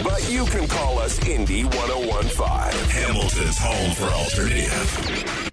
but you can call us Indy 1015. Hamilton's home for alternative.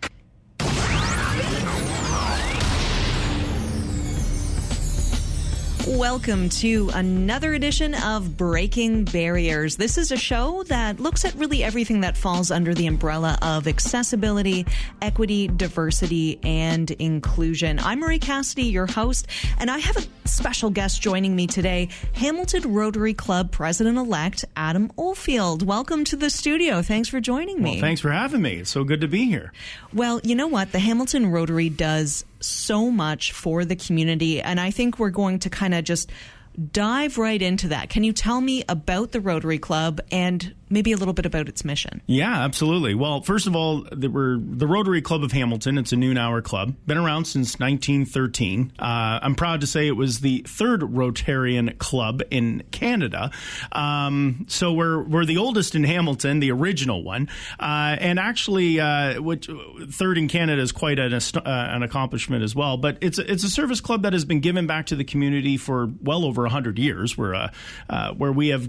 Welcome to another edition of Breaking Barriers. This is a show that looks at really everything that falls under the umbrella of accessibility, equity, diversity, and inclusion. I'm Marie Cassidy, your host, and I have a special guest joining me today, Hamilton Rotary Club President-elect Adam Oldfield. Welcome to the studio. Thanks for joining me. Well, thanks for having me. It's so good to be here. Well, you know what? The Hamilton Rotary does so much for the community, and I think we're going to kind of just dive right into that. Can you tell me about the Rotary Club and maybe a little bit about its mission? Yeah, absolutely. Well, first of all, we're the Rotary Club of Hamilton. It's a noon-hour club. Been around since 1913. I'm proud to say it was the third Rotarian club in Canada. So we're the oldest in Hamilton, the original one. And actually, third in Canada is quite an accomplishment as well. But it's a service club that has been given back to the community for well over 100 years, where we have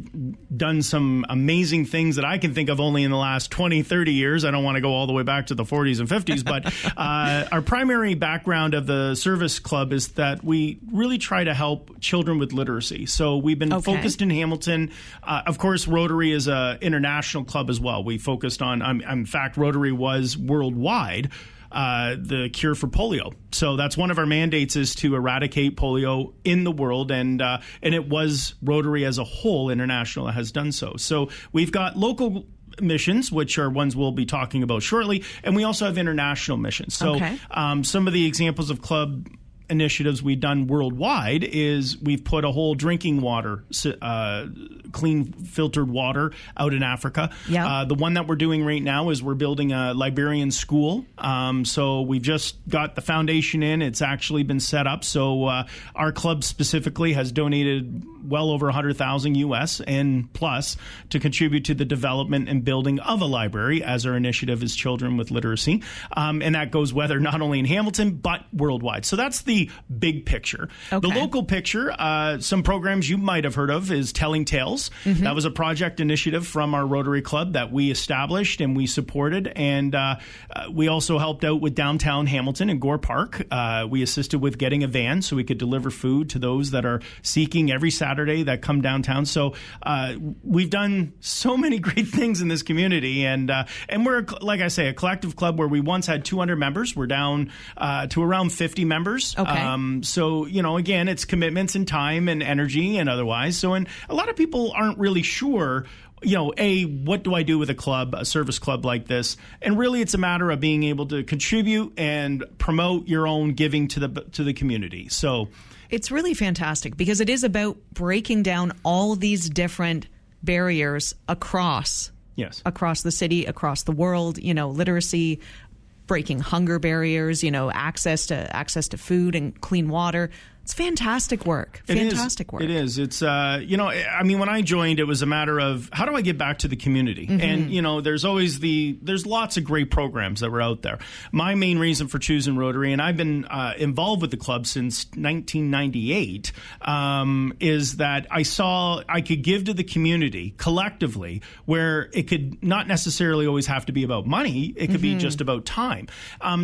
done some amazing things that I can think of only in the last 20, 30 years. I don't want to go all the way back to the 40s and 50s, but our primary background of the service club is that we really try to help children with literacy. So we've been focused in Hamilton. Of course, Rotary is an international club as well. We focused on, in fact, Rotary was worldwide the cure for polio. So that's one of our mandates, is to eradicate polio in the world, and it was Rotary as a whole, international, that has done so. So we've got local missions, which are ones we'll be talking about shortly, and we also have international missions. So some of the examples of club initiatives we've done worldwide is we've put a whole drinking water, clean filtered water out in Africa. The one that we're doing right now is we're building a Liberian school. So we've just got the foundation in. It's actually been set up. So our club specifically has donated well over $100,000 US and plus to contribute to the development and building of a library, as our initiative is children with literacy. And that goes whether not only in Hamilton, but worldwide. So that's the big picture. The local picture, some programs you might have heard of, is Telling Tales. That was a project initiative from our Rotary Club that we established and we supported. And we also helped out with downtown Hamilton and Gore Park. We assisted with getting a van so we could deliver food to those that are seeking every Saturday that come downtown. So we've done so many great things in this community. And we're, like I say, a collective club where we once had 200 members. We're down to around 50 members. So, you know, again, it's commitments and time and energy and otherwise. So, and a lot of people aren't really sure, you know, what do I do with a service club like this? And really, it's a matter of being able to contribute and promote your own giving to the community. So it's really fantastic because it is about breaking down all these different barriers across the city, across the world, you know, literacy, breaking hunger barriers, you know, access to food and clean water. It's fantastic work. Fantastic work. It is. It's, you know, I mean, when I joined, it was a matter of how do I give back to the community? And, you know, there's lots of great programs that were out there. My main reason for choosing Rotary, and I've been involved with the club since 1998, is that I saw I could give to the community collectively, where it could not necessarily always have to be about money. It could be just about time.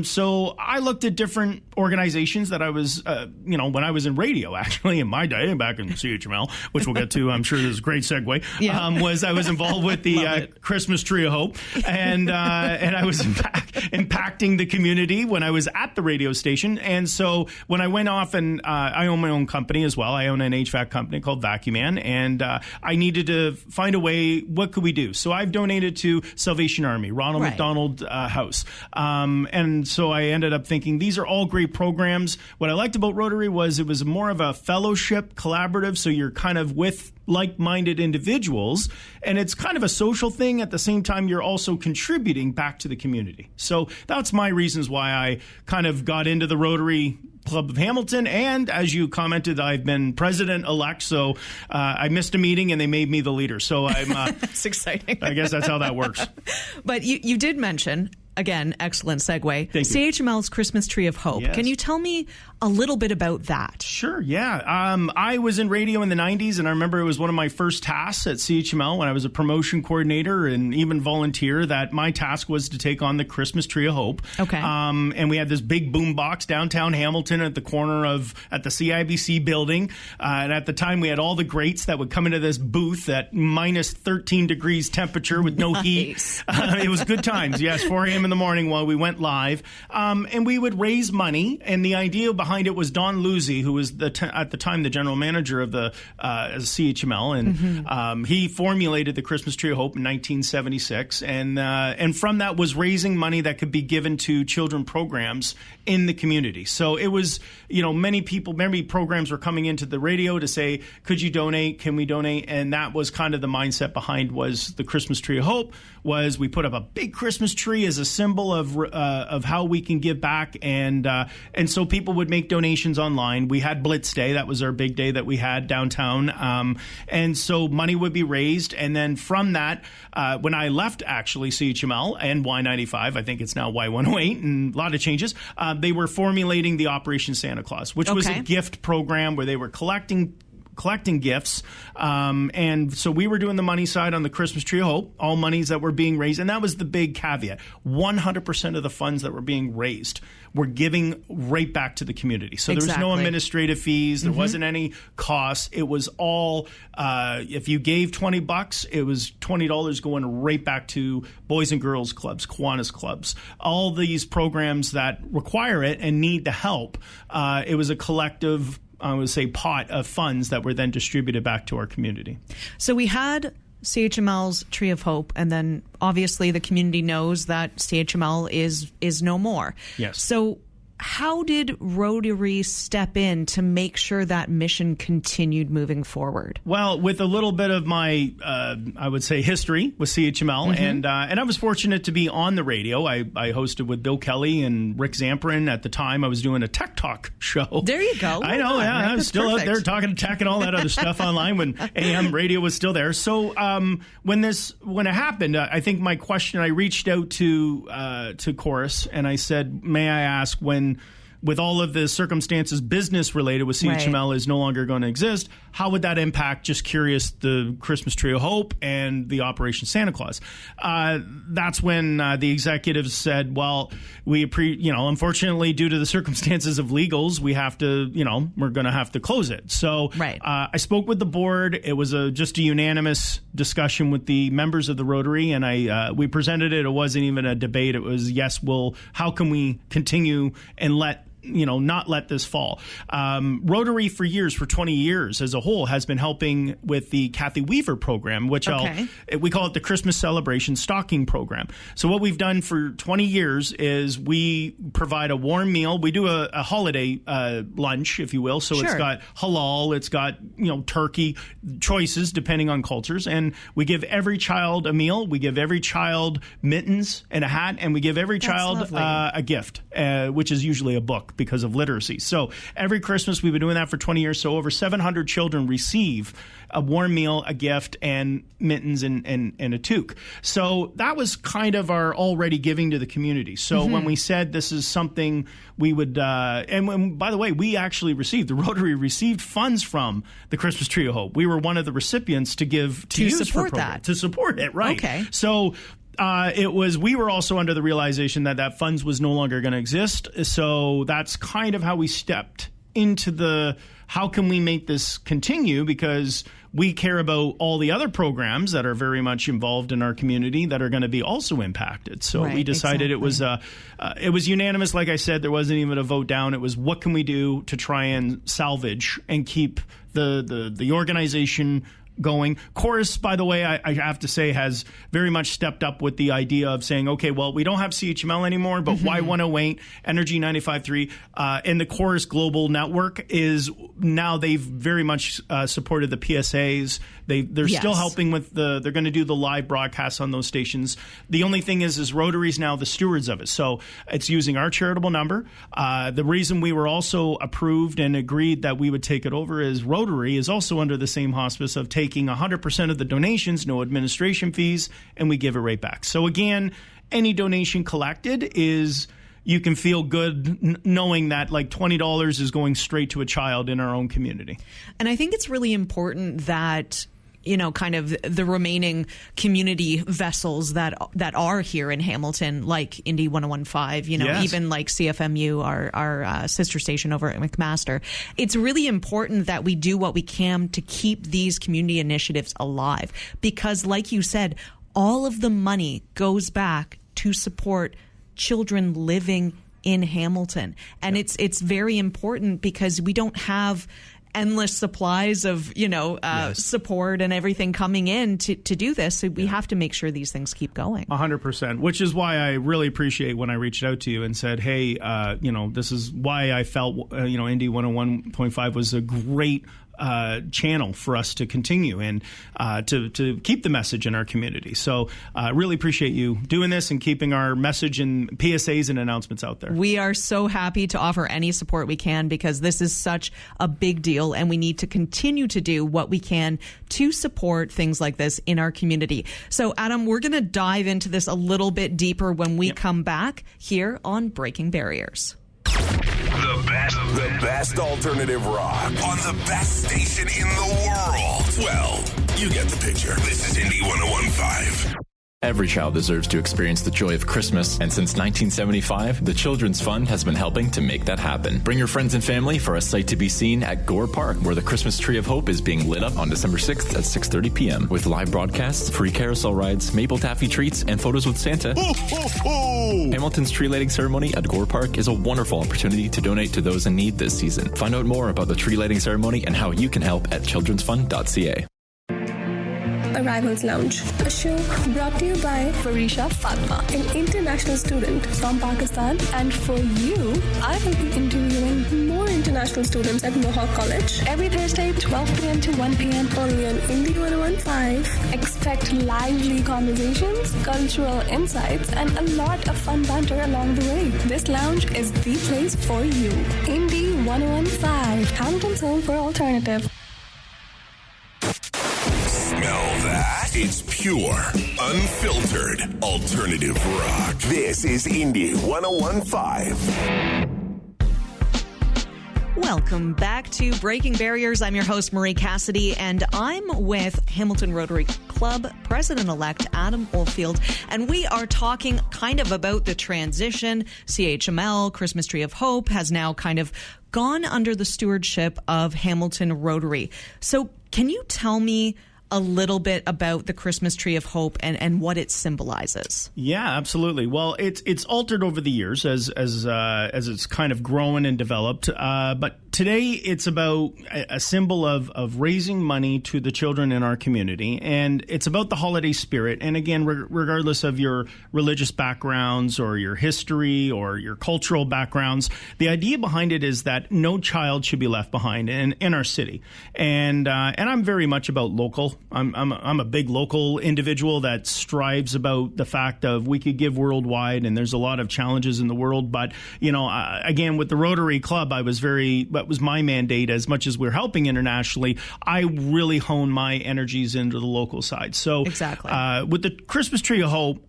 So I looked at different organizations that I was, you know, when I was in radio, actually, in my day, back in CHML, which we'll get to, I'm sure this is a great segue, I was involved with the Christmas Tree of Hope, and I was impacting the community when I was at the radio station. And so when I went off, and I own my own company as well. I own an HVAC company called Vacuum Man, and I needed to find a way, what could we do? So I've donated to Salvation Army, Ronald McDonald House. And so I ended up thinking, these are all great programs. What I liked about Rotary was it was more of a fellowship, collaborative, so you're kind of with like-minded individuals, and it's kind of a social thing. At the same time, you're also contributing back to the community. So that's my reasons why I kind of got into the Rotary Club of Hamilton, and as you commented, I've been president-elect, so I missed a meeting and they made me the leader. So I'm that's exciting. I guess that's how that works. But you did mention, again, excellent segue, Thank you. CHML's Christmas Tree of Hope. Yes. Can you tell me a little bit about that. Sure, yeah. I was in radio in the 90s, and I remember it was one of my first tasks at CHML when I was a promotion coordinator and even volunteer, that my task was to take on the Christmas Tree of Hope. Okay. And we had this big boom box downtown Hamilton at the corner at the CIBC building. And at the time, we had all the greats that would come into this booth at minus 13 degrees temperature with no heat. It was good times, yes, 4 a.m. in the morning while we went live. And we would raise money, and the idea behind it was Don Luzzi, who was at the time the general manager of the CHML, and he formulated the Christmas Tree of Hope in 1976, and from that was raising money that could be given to children programs in the community. So it was, many programs were coming into the radio to say, could you donate? Can we donate? And that was kind of the mindset behind was the Christmas Tree of Hope. Was we put up a big Christmas tree as a symbol of how we can give back, and so people would make donations online. We had Blitz Day. That was our big day that we had downtown. And so money would be raised. And then from that, when I left actually CHML and Y95, I think it's now Y108 and a lot of changes, they were formulating the Operation Santa Claus, which was a gift program where they were collecting gifts. And so we were doing the money side on the Christmas Tree of Hope, all monies that were being raised. And that was the big caveat. 100% of the funds that were being raised were giving right back to the community. So there was no administrative fees. There wasn't any costs. It was all, if you gave $20, it was $20 going right back to Boys and Girls Clubs, Kiwanis Clubs, all these programs that require it and need the help. It was a collective, I would say, pot of funds that were then distributed back to our community. So we had CHML's Tree of Hope, and then obviously the community knows that CHML is no more. Yes. So how did Rotary step in to make sure that mission continued moving forward? Well, with a little bit of my, I would say, history with CHML, and I was fortunate to be on the radio. I hosted with Bill Kelly and Rick Zamperin at the time. I was doing a Tech Talk show. There you go. I know, yeah. I was still out there talking tech and all that other stuff online when AM radio was still there. So when it happened, I think my question, I reached out to Chorus and I said, may I ask, when with all of the circumstances business related with CHML is no longer going to exist, how would that impact, just curious, the Christmas Tree of Hope and the Operation Santa Claus? That's when the executives said, well, unfortunately, due to the circumstances of legals, we have to, we're going to have to close it. So I spoke with the board. It was just a unanimous discussion with the members of the Rotary, and we presented it. It wasn't even a debate. It was, yes, how can we continue and not let this fall. Rotary for 20 years as a whole, has been helping with the Kathy Weaver program, which we call it the Christmas Celebration Stocking Program. So what we've done for 20 years is we provide a warm meal. We do a holiday lunch, if you will. So it's got halal, it's got turkey choices depending on cultures, and we give every child a meal. We give every child mittens and a hat, and we give every child a gift, which is usually a book, because of literacy. So every Christmas, we've been doing that for 20 years. So over 700 children receive a warm meal, a gift, and mittens and a toque. So that was kind of our already giving to the community. So when we said this is something we would, and by the way, the Rotary received funds from the Christmas Tree of Hope. We were one of the recipients to give to use support for that. To support it, right? Okay. So we were also under the realization that funds was no longer going to exist. So that's kind of how we stepped into how can we make this continue, because we care about all the other programs that are very much involved in our community that are going to be also impacted. So we decided it was unanimous. Like I said, there wasn't even a vote down. It was, what can we do to try and salvage and keep the organization going. Chorus, by the way, I have to say, has very much stepped up with the idea of saying, okay, well, we don't have CHML anymore, but Y108, Energy 95.3, and the Chorus Global Network is now, they've very much supported the PSAs. They're still helping with they're going to do the live broadcasts on those stations. The only thing is Rotary's now the stewards of it. So it's using our charitable number. The reason we were also approved and agreed that we would take it over is Rotary is also under the same auspice of taking 100% of the donations, no administration fees, and we give it right back. So again, any donation collected is you can feel good knowing that like $20 is going straight to a child in our own community. And I think it's really important that, you know, kind of the remaining community vessels that are here in Hamilton, like Indy 101.5, you know, Yes. even like CFMU, our sister station over at McMaster. It's really important that we do what we can to keep these community initiatives alive, because like you said, all of the money goes back to support children living in Hamilton. And it's very important because we don't have endless supplies of, you know, support and everything coming in to do this. So we have to make sure these things keep going. 100%, which is why I really appreciate when I reached out to you and said, hey, you know, this is why I felt, you know, Indy 101.5 was a great channel for us to continue and to keep the message in our community. So really appreciate you doing this and keeping our message and PSAs and announcements out there. We are so happy to offer any support we can, because this is such a big deal and we need to continue to do what we can to support things like this in our community. So Adam, we're going to dive into this a little bit deeper when we come back here on Breaking Barriers. The best alternative rock On the best station in the world. Well, you get the picture. This is Indy 101.5. Every child deserves to experience the joy of Christmas, and since 1975, the Children's Fund has been helping to make that happen. Bring your friends and family for a sight to be seen at Gore Park, where the Christmas Tree of Hope is being lit up on December 6th at 6:30 p.m. with live broadcasts, free carousel rides, maple taffy treats, and photos with Santa. Ho, ho, ho! Hamilton's tree lighting ceremony at Gore Park is a wonderful opportunity to donate to those in need this season. Find out more about the tree lighting ceremony and how you can help at childrensfund.ca. Arrivals Lounge, a show brought to you by Farisha Fatma, an international student from Pakistan. And for you, I will be interviewing more international students at Mohawk College every Thursday, 12 p.m. to 1 p.m. only on Indy 101.5. Expect lively conversations, cultural insights, and a lot of fun banter along the way. This lounge is the place for you. Indy 101.5, Hamilton's home for alternative. Smell that? It's pure, unfiltered, alternative rock. This is Indy 101.5. Welcome back to Breaking Barriers. I'm your host, Marie Cassidy, and I'm with Hamilton Rotary Club President-elect Adam Oldfield, and we are talking kind of about the transition. CHML, Christmas Tree of Hope, has now kind of gone under the stewardship of Hamilton Rotary. So can you tell me a little bit about the Christmas Tree of Hope and what it symbolizes? Yeah, absolutely. Well, it's altered over the years as it's kind of grown and developed. But today it's about a symbol of raising money to the children in our community, and it's about the holiday spirit. And again, regardless of your religious backgrounds or your history or your cultural backgrounds, the idea behind it is that no child should be left behind in our city. And I'm very much about local. I'm a big local individual that strives about the fact of we could give worldwide, and there's a lot of challenges in the world. But, you know, again, with the Rotary Club, that was my mandate. As much as we're helping internationally, I really hone my energies into the local side. So exactly. With the Christmas Tree of Hope,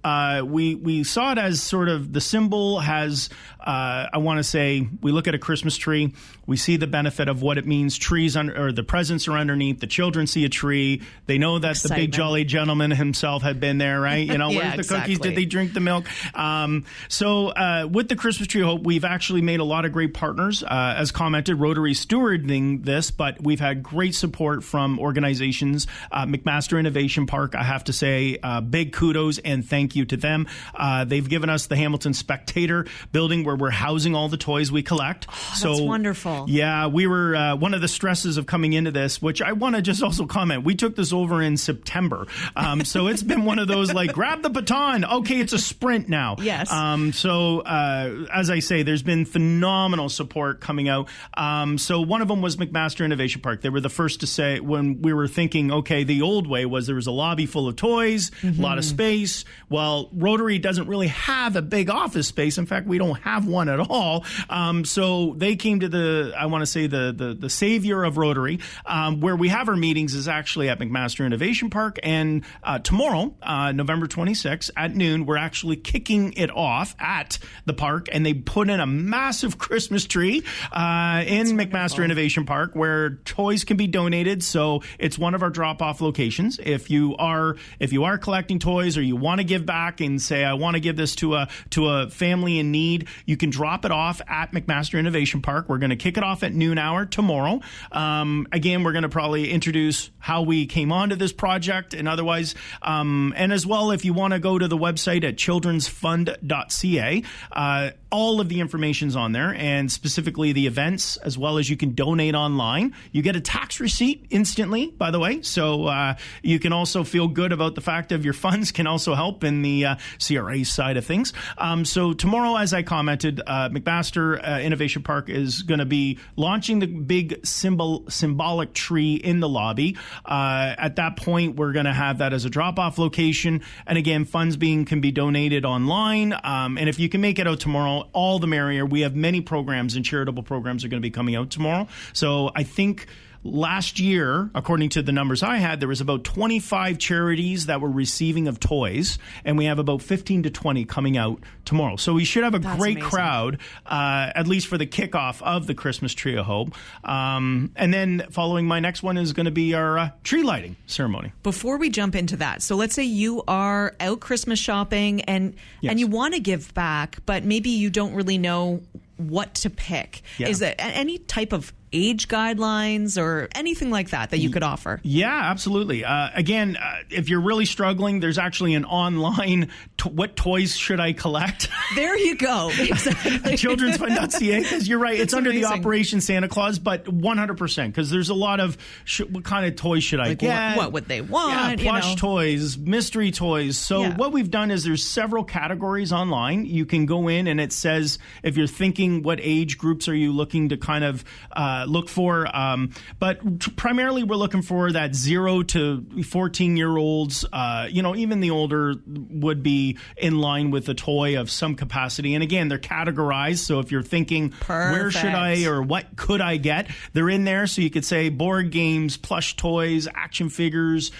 we saw it as sort of the symbol has, I want to say, we look at a Christmas tree, we see the benefit of what it means. Trees or the presents are underneath. The children see a tree. They know that the big jolly gentleman himself had been there, right? You know, yeah, where's the cookies? Did they drink the milk? So with the Christmas Tree of Hope, we've actually made a lot of great partners. As commented, Rotary stewarding this, but we've had great support from organizations. McMaster Innovation Park, I have to say, big kudos and thank you to them. They've given us the Hamilton Spectator building where we're housing all the toys we collect. Oh, that's wonderful. Yeah, we were one of the stresses of coming into this, which I want to just also comment. We took this over in September. So it's been one of those like, grab the baton. Okay, it's a sprint now. Yes. So as I say, there's been phenomenal support coming out. So one of them was McMaster Innovation Park. They were the first to say, when we were thinking, okay, the old way was there was a lobby full of toys, a lot of space. Well, Rotary doesn't really have a big office space. In fact, we don't have one at all. So they came to the savior of Rotary, where we have our meetings is actually at McMaster Innovation Park. And tomorrow, November 26th at noon, we're actually kicking it off at the park, and they put in a massive Christmas tree in McMaster Innovation Park where toys can be donated. So it's one of our drop-off locations. If you are collecting toys or you want to give back and say, I want to give this to a family in need, you can drop it off at McMaster Innovation Park. We're going to kick it off at noon hour tomorrow. Again, we're going to probably introduce how we came onto this project and otherwise. And as well, if you want to go to the website at childrensfund.ca, all of the information's on there, and specifically the events, as well as you can donate online. You get a tax receipt instantly, by the way, so you can also feel good about the fact of your funds can also help in the CRA side of things. So tomorrow, as I commented, McMaster Innovation Park is going to be launching the big symbolic tree in the lobby. At that point, we're going to have that as a drop-off location, and again, funds can be donated online. And if you can make it out tomorrow, all the merrier. We have many programs and charitable programs are going to be coming out tomorrow. So I think last year, according to the numbers I had, there was about 25 charities that were receiving of toys, and we have about 15 to 20 coming out tomorrow. So we should have a great crowd, at least for the kickoff of the Christmas Tree of Hope. And then following my next one is going to be our tree lighting ceremony. Before we jump into that, so let's say you are out Christmas shopping and you want to give back, but maybe you don't really know what to pick. Yeah. Is there any type of age guidelines or anything like that you could offer? Yeah, absolutely. Again, if you're really struggling, there's actually an online what toys should I collect? There you go. Exactly. Childrensfund.ca, because you're right. It's under the Operation Santa Claus, but 100%, because there's a lot of what kind of toys should I get? What would they want? Yeah, plush toys, mystery toys. So what we've done is there's several categories online. You can go in and it says, if you're thinking what age groups are you looking to kind of look for, but primarily we're looking for that 0 to 14-year-olds. Even the older would be in line with a toy of some capacity. And again, they're categorized. So if you're thinking, where should I or what could I get? They're in there. So you could say board games, plush toys, action figures,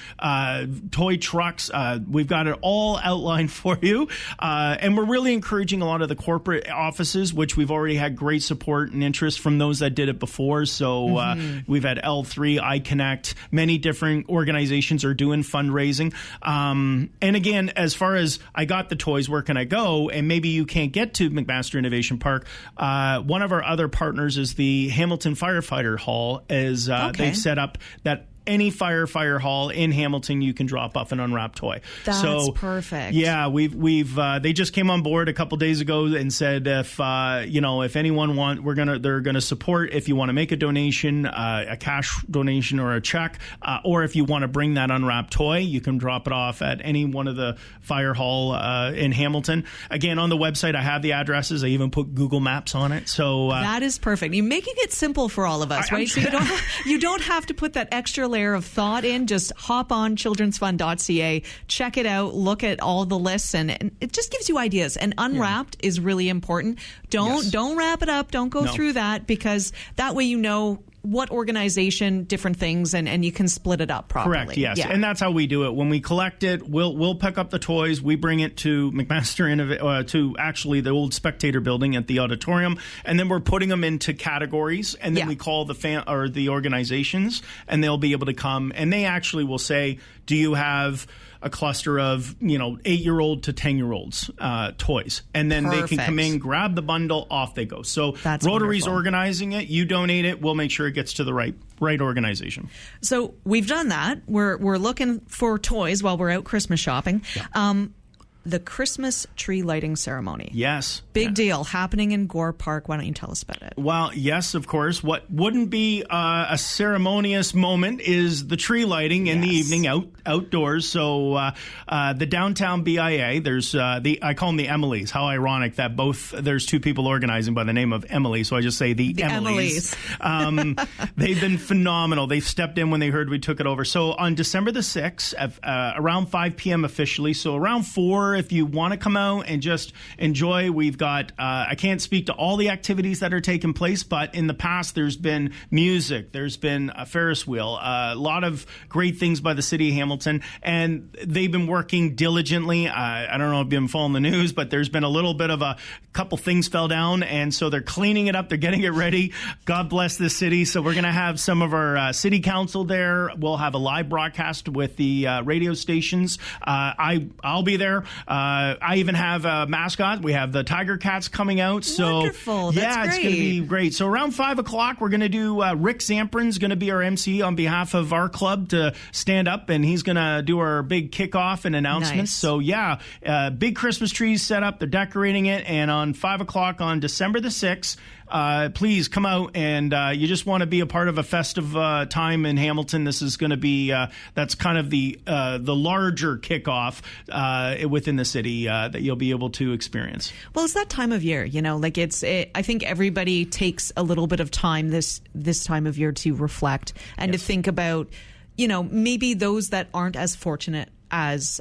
toy trucks. We've got it all outlined for you. And we're really encouraging a lot of the corporate offices, which we've already had great support and interest from those that did it before. So we've had L3, iConnect, many different organizations are doing fundraising. And again, as far as I got the toys, where can I go? And maybe you can't get to McMaster Innovation Park. One of our other partners is the Hamilton Firefighter Hall. They've set up that any firefighter hall in Hamilton, you can drop off an unwrapped toy. That's perfect. Yeah, we've they just came on board a couple days ago and said if anyone they're gonna support if you want to make a donation, a cash donation or a check, or if you want to bring that unwrapped toy, you can drop it off at any one of the fire hall in Hamilton. Again, on the website, I have the addresses. I even put Google Maps on it. So that is perfect. You're making it simple for all of us, right? So you don't have to put that extra layer of thought in. Just hop on childrensfund.ca, check it out, look at all the lists, and it just gives you ideas. And unwrapped is really important. Don't wrap it up. Don't go through that, because that way you know what organization, different things, and you can split it up properly. Correct, yes. Yeah. And that's how we do it. When we collect it, we'll pick up the toys, we bring it to McMaster to actually the old Spectator building at the auditorium, and then we're putting them into categories, and then we call the organizations, and they'll be able to come, and they actually will say, do you have a cluster of 8-year-old to 10-year-olds toys, and then they can come in, grab the bundle, off they go. So that's Rotary's organizing it, you donate it, we'll make sure it gets to the right organization. So we've done that. We're looking for toys while we're out Christmas shopping. Yeah. the Christmas tree lighting ceremony. Yes. Big deal happening in Gore Park. Why don't you tell us about it? Well, yes, of course. What wouldn't be a ceremonious moment is the tree lighting in the evening outdoors. So the downtown BIA, there's I call them the Emilys. How ironic that there's two people organizing by the name of Emily. So I just say the Emilys. They've been phenomenal. They've stepped in when they heard we took it over. So on December the 6th, around 5 p.m. officially, so around 4 if you want to come out and just enjoy. We've got, I can't speak to all the activities that are taking place, but in the past there's been music, there's been a Ferris wheel, a lot of great things by the city of Hamilton, and they've been working diligently. I don't know if you've been following the news, but there's been a little bit of a couple things fell down, and so they're cleaning it up, they're getting it ready. God bless this city. So we're going to have some of our city council there. We'll have a live broadcast with the radio stations. I'll be there. I even have a mascot. We have the Tiger Cats coming out. So wonderful. That's it's going to be great. So around 5 o'clock, we're going to do Rick Zamprin's going to be our MC on behalf of our club to stand up, and he's going to do our big kickoff and announcements. Nice. So big Christmas trees set up. They're decorating it, and on 5 o'clock on December the 6th, please come out, and you just want to be a part of a festive time in Hamilton. This is going to be that's kind of the larger kickoff within the city that you'll be able to experience. Well, it's that time of year, like I think everybody takes a little bit of time this time of year to reflect and to think about, maybe those that aren't as fortunate as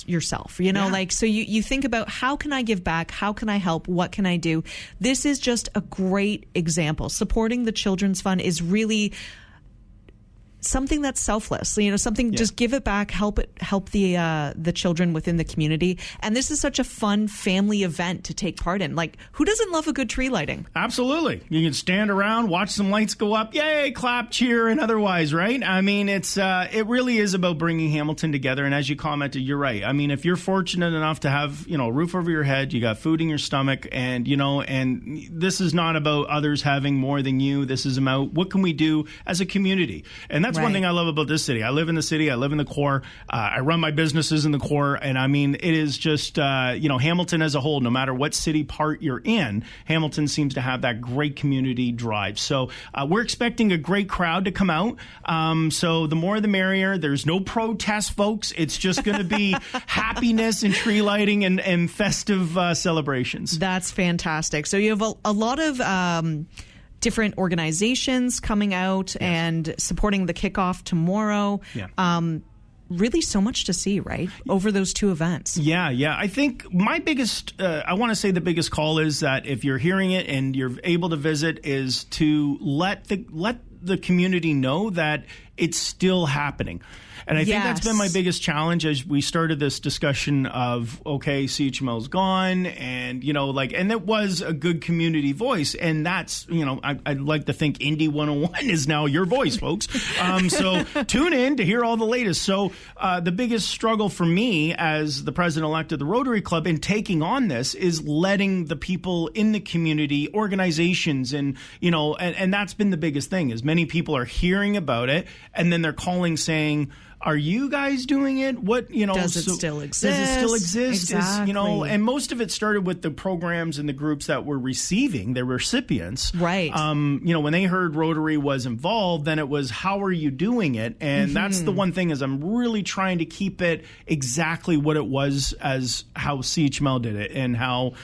yourself, so you think about, how can I give back? How can I help? What can I do? This is just a great example. Supporting the Children's Fund is really something that's selfless, just give it back, help the children within the community. And this is such a fun family event to take part in. Like, who doesn't love a good tree lighting? Absolutely. You can stand around, watch some lights go up, yay, clap, cheer, and otherwise, right? I mean, it really is about bringing Hamilton together. And as you commented, you're right. I mean, if you're fortunate enough to have, a roof over your head, you got food in your stomach, and, and this is not about others having more than you. This is about what can we do as a community. And that's one thing I love about this city. I live in the city. I live in the core. I run my businesses in the core. And I mean, it is just, Hamilton as a whole, no matter what city part you're in, Hamilton seems to have that great community drive. So we're expecting a great crowd to come out. So the more the merrier. There's no protest, folks. It's just going to be happiness and tree lighting and festive celebrations. That's fantastic. So you have a lot of different organizations coming out and supporting the kickoff tomorrow. Really so much to see, right? Over those two events. Yeah. I think my biggest, I want to say the biggest call is that if you're hearing it and you're able to visit, is to let the community know that it's still happening. And I think that's been my biggest challenge as we started this discussion of, okay, CHML's gone, and, and it was a good community voice. And that's, I'd like to think Indy 101 is now your voice, folks. So tune in to hear all the latest. So the biggest struggle for me as the president-elect of the Rotary Club in taking on this is letting the people in the community, organizations, and that's been the biggest thing, is many people are hearing about it, and then they're calling saying, are you guys doing it? What, does it still exist? Does it still exist? Exactly. And most of it started with the programs and the groups that were receiving, the recipients. Right. When they heard Rotary was involved, then it was, how are you doing it? And that's the one thing, is I'm really trying to keep it exactly what it was as how CHML did it, and how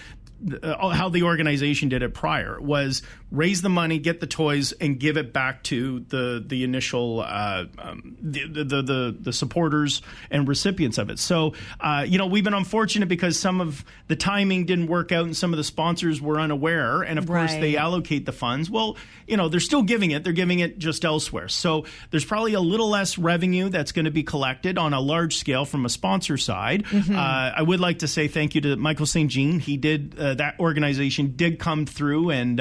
the organization did it prior, was raise the money, get the toys, and give it back to the initial the supporters and recipients of it. So we've been unfortunate because some of the timing didn't work out, and some of the sponsors were unaware, and of course they allocate the funds. Well, they're still giving it. They're giving it just elsewhere. So there's probably a little less revenue that's going to be collected on a large scale from a sponsor side. I would like to say thank you to Michael St. Jean. He did that organization did come through, and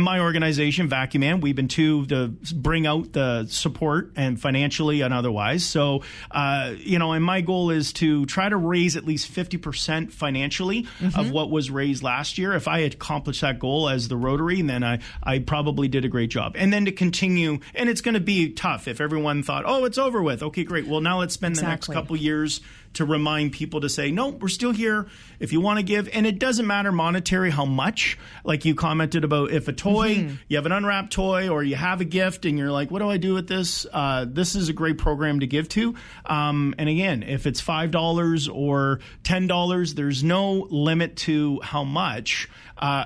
my organization, Vacuum Man, we've been to bring out the support and financially and otherwise. So, and my goal is to try to raise at least 50% financially of what was raised last year. If I had accomplished that goal as the Rotary, then I probably did a great job. And then to continue, and it's going to be tough if everyone thought, oh, it's over with. Okay, great. Well, now let's spend the next couple years to remind people to say, no, we're still here if you want to give. And it doesn't matter monetary how much. Like you commented about if a toy, you have an unwrapped toy or you have a gift and you're like, what do I do with this? This is a great program to give to. And again, if it's $5 or $10, there's no limit to how much.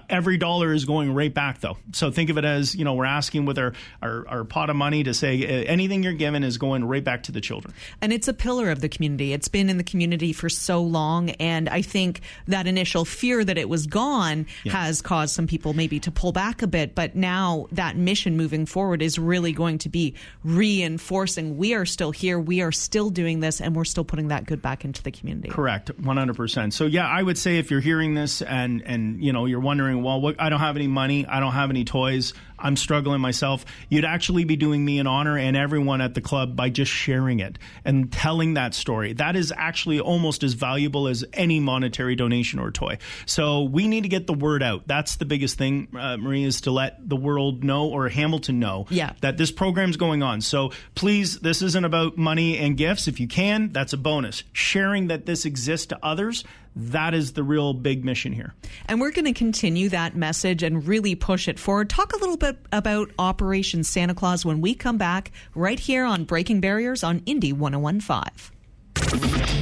Every dollar is going right back, though. So think of it as, we're asking with our pot of money to say anything you're given is going right back to the children. And it's a pillar of the community. It's been in the community for so long. And I think that initial fear that it was gone has caused some people maybe to pull back a bit. But now that mission moving forward is really going to be reinforcing we are still here, we are still doing this, and we're still putting that good back into the community. Correct, 100%. So, I would say if you're hearing this and you're wondering, well, I don't have any money, I don't have any toys, I'm struggling myself, you'd actually be doing me an honor and everyone at the club by just sharing it and telling that story. That is actually almost as valuable as any monetary donation or toy. So we need to get the word out. That's the biggest thing, Marie, is to let the world know or Hamilton know that this program's going on. So please, this isn't about money and gifts. If you can, that's a bonus. Sharing that this exists to others, that is the real big mission here. And we're going to continue that message and really push it forward. Talk a little bit about Operation Santa Claus when we come back right here on Breaking Barriers on Indy 101.5.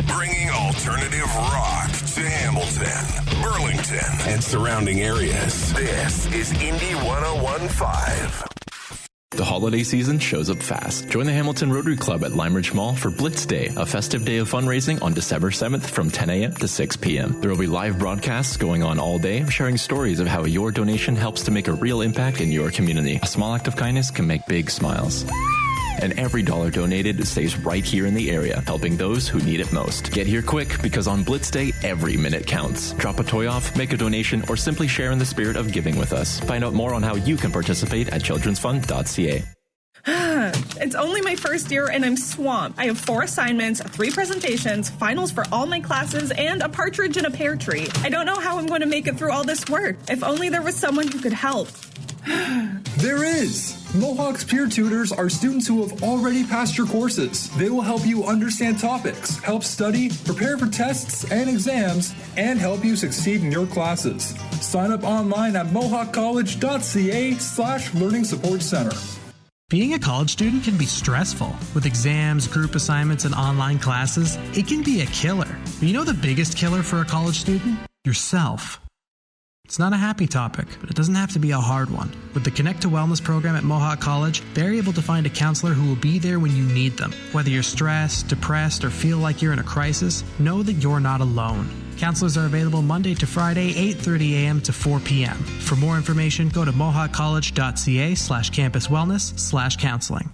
Bringing alternative rock to Hamilton, Burlington, and surrounding areas. This is Indy 101.5. The holiday season shows up fast. Join the Hamilton Rotary Club at Lime Ridge Mall for Blitz Day, a festive day of fundraising on December 7th from 10 a.m. to 6 p.m. There will be live broadcasts going on all day, sharing stories of how your donation helps to make a real impact in your community. A small act of kindness can make big smiles. And every dollar donated stays right here in the area, helping those who need it most. Get here quick, because on Blitz Day, every minute counts. Drop a toy off, make a donation, or simply share in the spirit of giving with us. Find out more on how you can participate at childrensfund.ca. It's only my first year and I'm swamped. I have 4 assignments, 3 presentations, finals for all my classes, and a partridge in a pear tree. I don't know how I'm going to make it through all this work. If only there was someone who could help. There is! Mohawk's peer tutors are students who have already passed your courses. They will help you understand topics, help study, prepare for tests and exams, and help you succeed in your classes. Sign up online at mohawkcollege.ca/learning support center. Being a college student can be stressful. With exams, group assignments, and online classes, it can be a killer. But you know the biggest killer for a college student? Yourself. It's not a happy topic, but it doesn't have to be a hard one. With the Connect to Wellness program at Mohawk College, they're able to find a counselor who will be there when you need them. Whether you're stressed, depressed, or feel like you're in a crisis, know that you're not alone. Counselors are available Monday to Friday, 8:30 a.m. to 4 p.m. For more information, go to mohawkcollege.ca/campuswellness/counseling.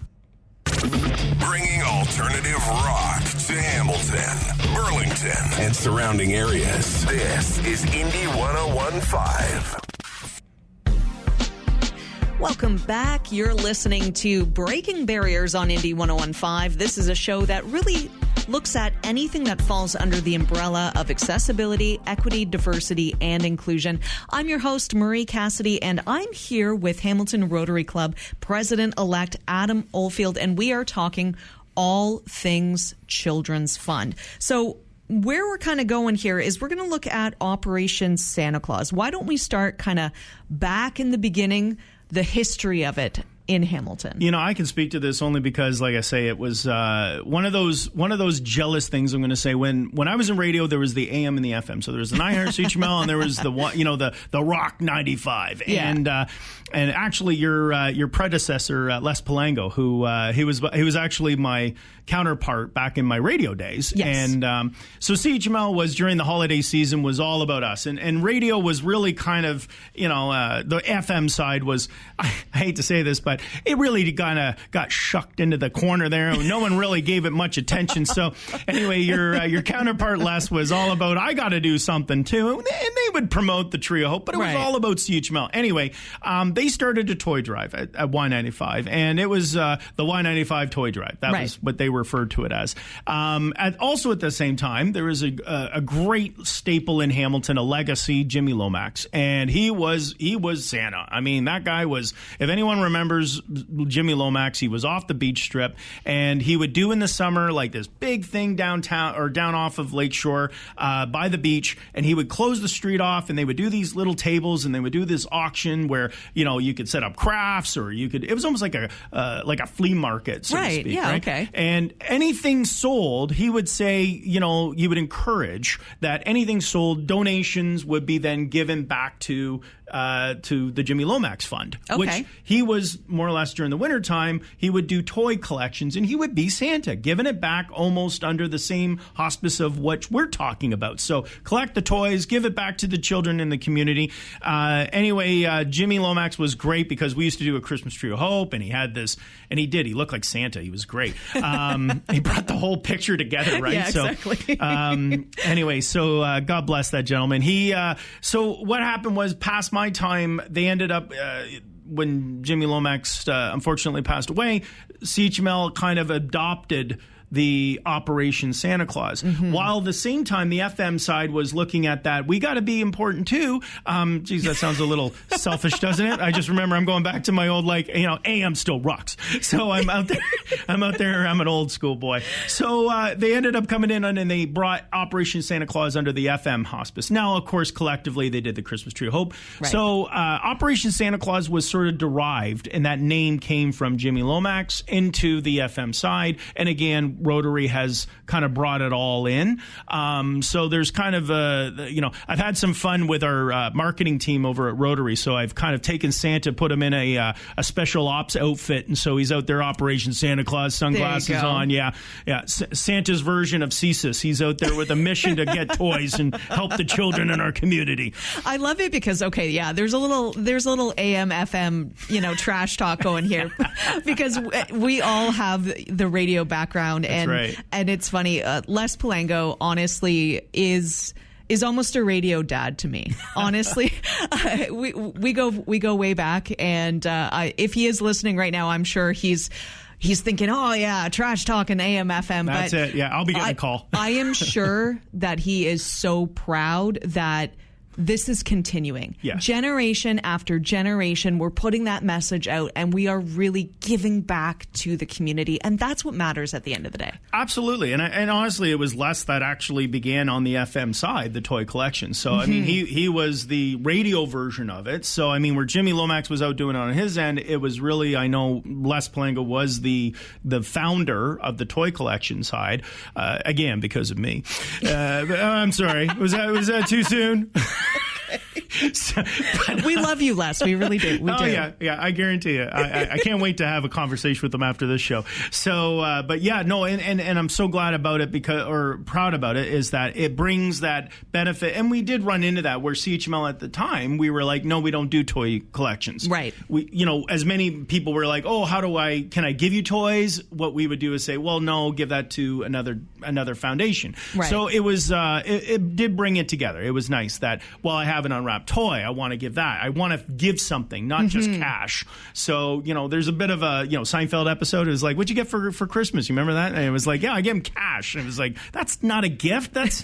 Bringing alternative rock to Hamilton, Burlington, and surrounding areas. This is Indy 101.5. Welcome back. You're listening to Breaking Barriers on Indy 101.5. This is a show that really looks at anything that falls under the umbrella of accessibility, equity, diversity, and inclusion. I'm your host, Marie Cassidy, and I'm here with Hamilton Rotary Club President-elect Adam Oldfield, and we are talking all things Children's Fund. So where we're kind of going here is we're going to look at Operation Santa Claus. Why don't we start kind of back in the beginning, the history of it in Hamilton? You know, I can speak to this only because, like I say, it was one of those jealous things. I'm going to say when I was in radio, there was the AM and the FM. So there was the 900 CHML and there was the Rock 95. Yeah. And actually, your predecessor, Les Palango, who he was actually my counterpart back in my radio days. Yes. And so CHML was, during the holiday season, was all about us, and radio was really kind of, the FM side was, I hate to say this, but but it really kind of got shucked into the corner there. No one really gave it much attention. So anyway, your counterpart Les was all about, I got to do something too. And they would promote the Tree of Hope, but it was all about CHML. Anyway, they started a toy drive at Y95, and it was the Y95 toy drive. That was what they referred to it as. Also at the same time, there was a great staple in Hamilton, a legacy, Jimmy Lomax, and he was Santa. I mean, that guy was, if anyone remembers Jimmy Lomax, he was off the beach strip, and he would do in the summer like this big thing downtown or down off of Lakeshore by the beach, and he would close the street off, and they would do these little tables, and they would do this auction where, you know, you could set up crafts, or you could, it was almost like a flea market, so to speak. Yeah, right? okay. And anything sold, he would say, you know, you would encourage that anything sold, donations would be then given back to the Jimmy Lomax Fund, which he was more or less during the wintertime, he would do toy collections, and he would be Santa, giving it back almost under the same auspice of what we're talking about. So collect the toys, give it back to the children in the community. Anyway, Jimmy Lomax was great because we used to do a Christmas Tree of Hope, and he had this, and he looked like Santa. He was great. He brought the whole picture together, right? Yeah, exactly. Anyway, so God bless that gentleman. So what happened was, past my time, they ended up, when Jimmy Lomax unfortunately passed away, CHML kind of adopted the Operation Santa Claus. While at the same time, the FM side was looking at that. We got to be important too. Geez, that sounds a little selfish, doesn't it? I just remember I'm going back to my old, AM still rocks. So I'm out there. I'm an old school boy. So they ended up coming in and they brought Operation Santa Claus under the FM hospice. Now, of course, collectively they did the Christmas Tree of Hope. Right. So Operation Santa Claus was sort of derived, and that name came from Jimmy Lomax into the FM side. And again, Rotary has kind of brought it all in. So there's kind of I've had some fun with our marketing team over at Rotary. So I've kind of taken Santa, put him in a special ops outfit, and so he's out there, Operation Santa Claus, sunglasses on. Yeah. Santa's version of CSIS. He's out there with a mission to get toys and help the children in our community. I love it because there's a little AM FM trash talk going here because we all have the radio background. That's right. And it's funny. Les Palango, honestly, is almost a radio dad to me. Honestly, we go way back, and if he is listening right now, I'm sure he's thinking, oh yeah, trash talking AM FM. That's it. Yeah, I'll be getting a call. I am sure that he is so proud that this is continuing. Yes. Generation after generation, we're putting that message out, and we are really giving back to the community. And that's what matters at the end of the day. Absolutely. And honestly, it was Les that actually began on the FM side, the toy collection. So, I mean, he was the radio version of it. So, I mean, where Jimmy Lomax was out doing it on his end, it was really, I know Les Palango was the founder of the toy collection side, again, because of me. I'm sorry. Was that too soon? We love you, Les. We really do. We do. Yeah. I guarantee you. I can't wait to have a conversation with them after this show. So, but yeah, no, and I'm so glad about it proud about it, is that it brings that benefit. And we did run into that where CHML at the time, we were like, no, we don't do toy collections. Right. We, as many people were like, oh, can I give you toys? What we would do is say, well, no, give that to another foundation. Right. So it was, it did bring it together. It was nice that, well, I have an unwrapped toy, I want to give that. I want to give something, not just cash. So, there's a bit of a, Seinfeld episode. It was like, what'd you get for Christmas? You remember that? And it was like, yeah, I gave him cash. And it was like, that's not a gift. That's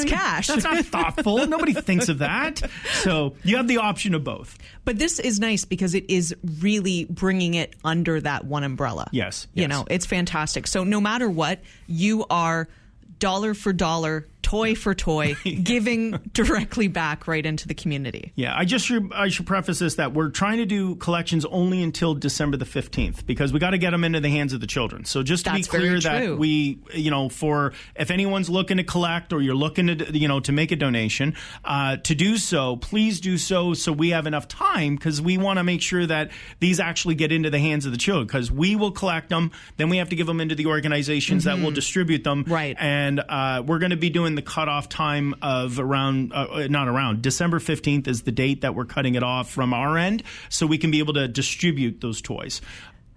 cash. That's not thoughtful. Nobody thinks of that. So you have the option of both. But this is nice because it is really bringing it under that one umbrella. Yes. It's fantastic. So no matter what, you are dollar for dollar, toy for toy, giving directly back right into the community. Yeah, I should preface this that we're trying to do collections only until December the 15th because we got to get them into the hands of the children. So just to be clear that we, for if anyone's looking to collect or you're looking to, to make a donation, to do so, please do so we have enough time because we want to make sure that these actually get into the hands of the children because we will collect them, then we have to give them into the organizations that will distribute them. Right. And we're going to be doing the cutoff time of December 15th is the date that we're cutting it off from our end, so we can be able to distribute those toys.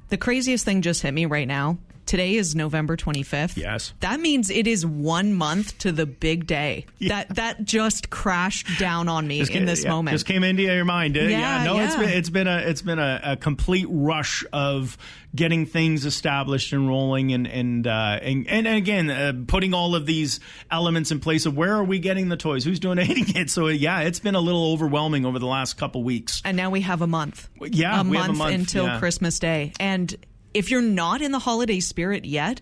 The craziest thing just hit me right now. Today is November 25th. Yes. That means it is 1 month to the big day. Yeah. That just crashed down on me in this moment. Just came into your mind. Yeah. It's been a complete rush of getting things established and rolling and again putting all of these elements in place of where are we getting the toys, who's donating it. So it's been a little overwhelming over the last couple weeks. And now we have a month. Yeah, we have a month until Christmas Day. And if you're not in the holiday spirit yet,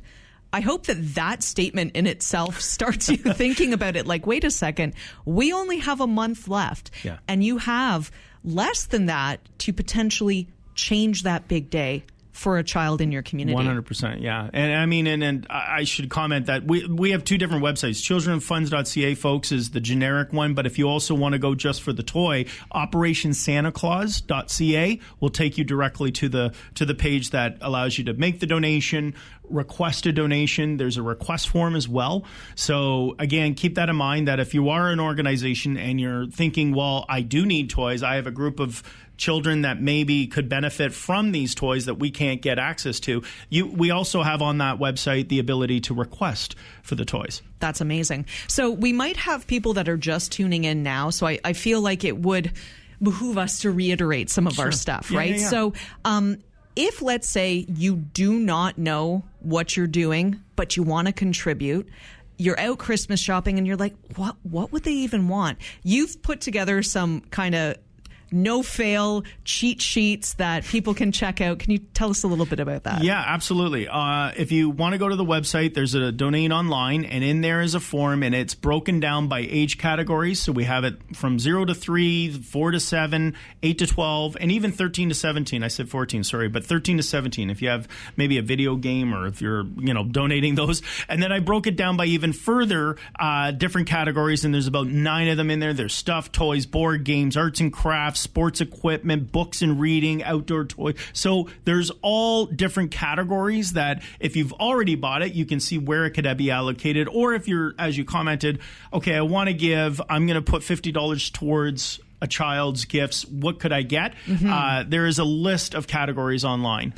I hope that statement in itself starts you thinking about it like, wait a second, we only have a month left. Yeah. And you have less than that to potentially change that big day for a child in your community. 100%, yeah. And I mean, and I should comment that we have two different websites. Childrenfunds.ca, folks, is the generic one, but if you also want to go just for the toy, OperationSantaClaus.ca will take you directly to the page that allows you to make the donation, request a donation. There's a request form as well. So again, keep that in mind that if you are an organization and you're thinking, well, I do need toys, I have a group of children that maybe could benefit from these toys that we can't get access to, we also have on that website the ability to request for the toys. That's amazing. So we might have people that are just tuning in now, so I feel like it would behoove us to reiterate some of our stuff, right? Yeah. So if, let's say, you do not know what you're doing, but you want to contribute, you're out Christmas shopping and you're like, what would they even want? You've put together some kind of no-fail cheat sheets that people can check out. Can you tell us a little bit about that? Yeah, absolutely. If you want to go to the website, there's a donate online, and in there is a form, and it's broken down by age categories. So we have it from 0 to 3, 4 to 7, 8 to 12, and even 13 to 17. I said 14, sorry, but 13 to 17. If you have maybe a video game or if you're, donating those. And then I broke it down by even further different categories, and there's about 9 of them in there. There's stuff, toys, board games, arts and crafts, sports equipment, books and reading, outdoor toys. So there's all different categories that if you've already bought it, you can see where it could be allocated. Or if you're, as you commented, okay, I'm going to put $50 towards a child's gifts. What could I get? Mm-hmm. There is a list of categories online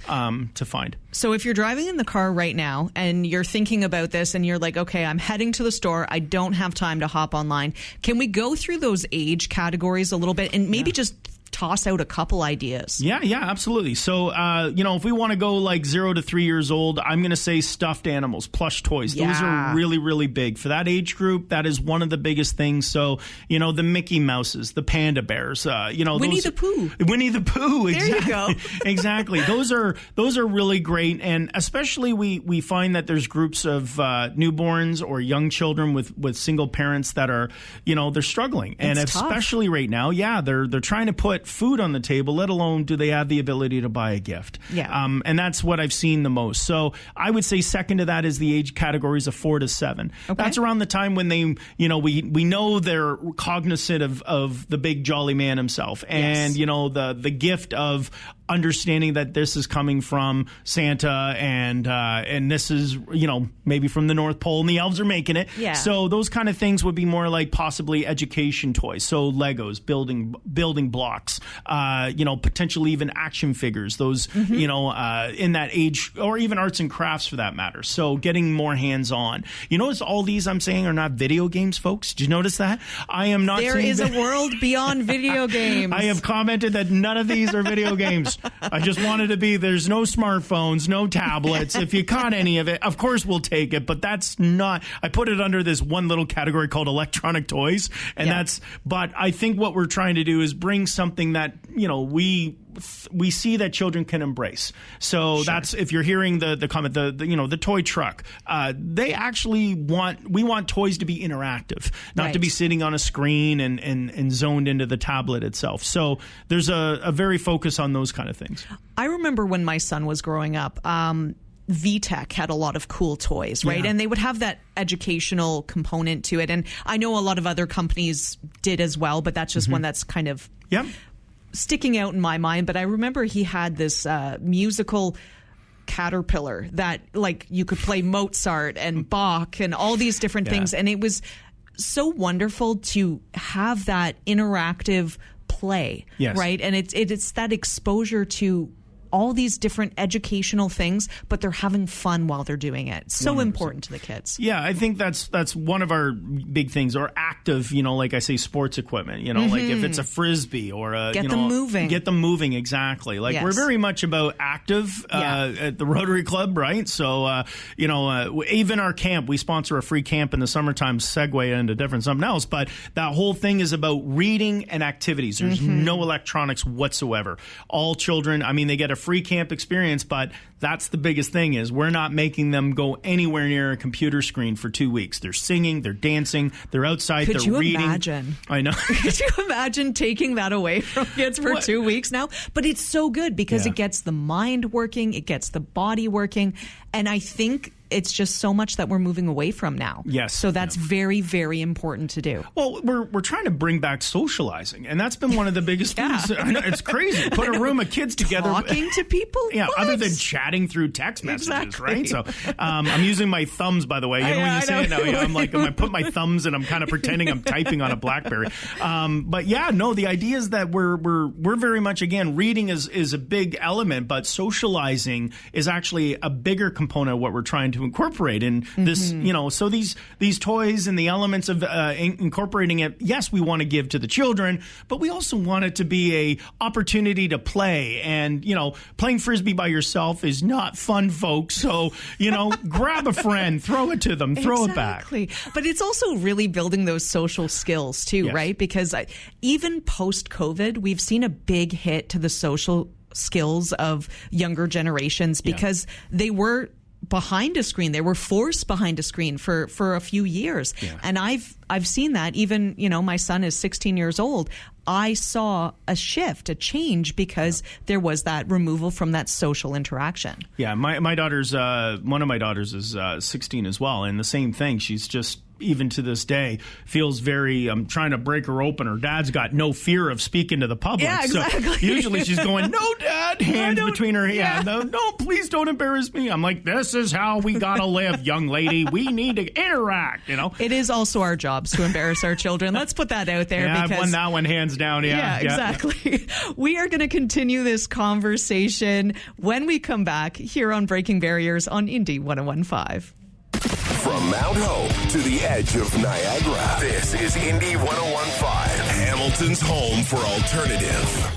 to find. So if you're driving in the car right now and you're thinking about this and you're like, okay, I'm heading to the store, I don't have time to hop online, can we go through those age categories a little bit and maybe just toss out a couple ideas? Yeah, absolutely. So, if we want to go like 0 to 3 years old, I'm going to say stuffed animals, plush toys. Yeah. Those are really, really big. For that age group, that is one of the biggest things. So, the Mickey Mouses, the Panda Bears, Winnie the Pooh. Winnie the Pooh, exactly. There you go. Exactly. Those are really great. And especially we find that there's groups of newborns or young children with single parents that are, they're struggling. And it's especially tough. right now, they're trying to put food on the table, let alone do they have the ability to buy a gift. Yeah. And that's what I've seen the most. So I would say second to that is the age categories of 4 to 7. Okay. That's around the time when they, we know they're cognizant of the big jolly man himself. And, yes. The gift of understanding that this is coming from Santa and this is, maybe from the North Pole and the elves are making it. Yeah. So those kind of things would be more like possibly education toys. So Legos, building blocks, potentially even action figures, those, Mm-hmm. in that age, or even arts and crafts for that matter. So getting more hands on. You notice all these I'm saying are not video games, folks? Did you notice that? I am not There saying is that. A world beyond video games. I have commented that none of these are video games. I just wanted to be, there's no smartphones, no tablets. If you caught any of it, of course we'll take it, but that's not, I put it under this one little category called electronic toys. And but I think what we're trying to do is bring something that, we see that children can embrace. So Sure. That's, if you're hearing the comment, the toy truck, they actually we want toys to be interactive, not Right. to be sitting on a screen and zoned into the tablet itself. So there's a very focus on those kind of things. I remember when my son was growing up, VTech had a lot of cool toys, right? Yeah. And they would have that educational component to it. And I know a lot of other companies did as well, but that's just one that's kind of sticking out in my mind. But I remember he had this musical caterpillar that, like, you could play Mozart and Bach and all these different things. And it was so wonderful to have that interactive play, yes. right? And it's that exposure to all these different educational things, but they're having fun while they're doing it. So 100%. Important to the kids. Yeah, I think that's one of our big things, or active, like I say, sports equipment, like if it's a Frisbee or a... Get them moving. Get them moving, exactly. Like Yes. we're very much about active at the Rotary Club, right? So, even our camp, we sponsor a free camp in the summertime, segue into different something else, but that whole thing is about reading and activities. There's no electronics whatsoever. All children, they get a free camp experience, but that's the biggest thing is we're not making them go anywhere near a computer screen for 2 weeks. They're singing, they're dancing, they're outside, Could they're you reading. Imagine? I know. Could you imagine taking that away from kids for 2 weeks now? But it's so good because it gets the mind working, it gets the body working, and I think it's just so much that we're moving away from now. Yes. So that's very, very important to do. Well, we're trying to bring back socializing, and that's been one of the biggest things. I know, it's crazy. Put a room of kids together. Talking to people? Yeah, What? other than chatting through text messages, Exactly. right? So I'm using my thumbs, by the way. When you say it now, I'm like, I put my thumbs and I'm kind of pretending I'm typing on a BlackBerry. But yeah, no, the idea is that we're very much, again, reading is a big element, but socializing is actually a bigger component of what we're trying to incorporate in this, so these toys and the elements of incorporating it, yes, we want to give to the children, but we also want it to be a opportunity to play. And, playing Frisbee by yourself is not fun, folks. So, grab a friend, throw it to them, throw it back. Exactly. But it's also really building those social skills too, Yes. right? Because even post-COVID, we've seen a big hit to the social skills of younger generations because they were behind a screen. They were forced behind a screen for a few years. Yeah. And I've seen that. Even, my son is 16 years old. I saw a shift, a change because there was that removal from that social interaction. Yeah, my daughter's one of my daughters is 16 as well, and the same thing. She's just, even to this day, feels very, I'm trying to break her open. Her dad's got no fear of speaking to the public. Yeah, exactly. So usually she's going, no, Dad, hands between her hands. No, please don't embarrass me. I'm like, this is how we got to live, young lady. We need to interact, It is also our jobs to embarrass our children. Let's put that out there. Yeah, I've won that one hands down. Yeah, exactly. We are going to continue this conversation when we come back here on Breaking Barriers on Indy 101.5. From Mount Hope to the edge of Niagara, this is Indy 101.5, Hamilton's home for alternative.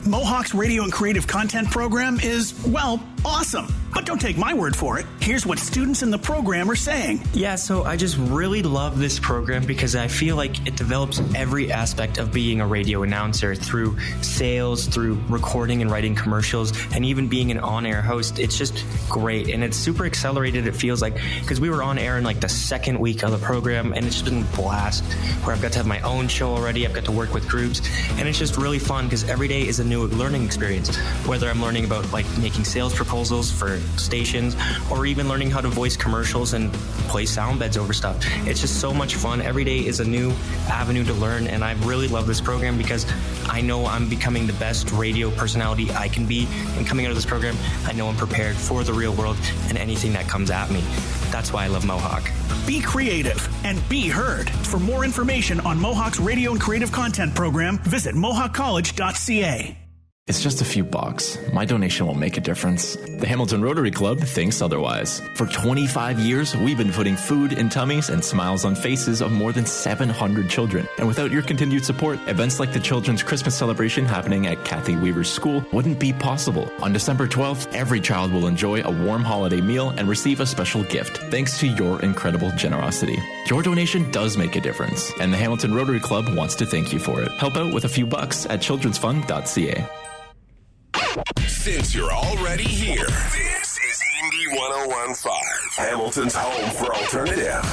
Mohawk's radio and creative content program is, well, awesome. But don't take my word for it. Here's what students in the program are saying. Yeah, so I just really love this program because I feel like it develops every aspect of being a radio announcer through sales, through recording and writing commercials, and even being an on-air host. It's just great, and it's super accelerated, it feels like, because we were on air in like the second week of the program, and it's just been a blast, where I've got to have my own show already, I've got to work with groups, and it's just really fun because every day is a new learning experience, whether I'm learning about like making sales proposals for stations or even learning how to voice commercials and play sound beds over stuff. It's just so much fun. Every day is a new avenue to learn, and I really love this program because I know I'm becoming the best radio personality I can be, and coming out of this program, I know I'm prepared for the real world and anything that comes at me. That's why I love Mohawk. Be creative and be heard. For more information on Mohawk's radio and creative content program, visit mohawkcollege.ca. It's just a few bucks. My donation will make a difference. The Hamilton Rotary Club thinks otherwise. For 25 years, we've been putting food in tummies and smiles on faces of more than 700 children. And without your continued support, events like the Children's Christmas celebration happening at Kathy Weaver's school wouldn't be possible. On December 12th, every child will enjoy a warm holiday meal and receive a special gift, thanks to your incredible generosity. Your donation does make a difference, and the Hamilton Rotary Club wants to thank you for it. Help out with a few bucks at childrensfund.ca. Since you're already here, this is Indy 101.5, Hamilton's home for alternative.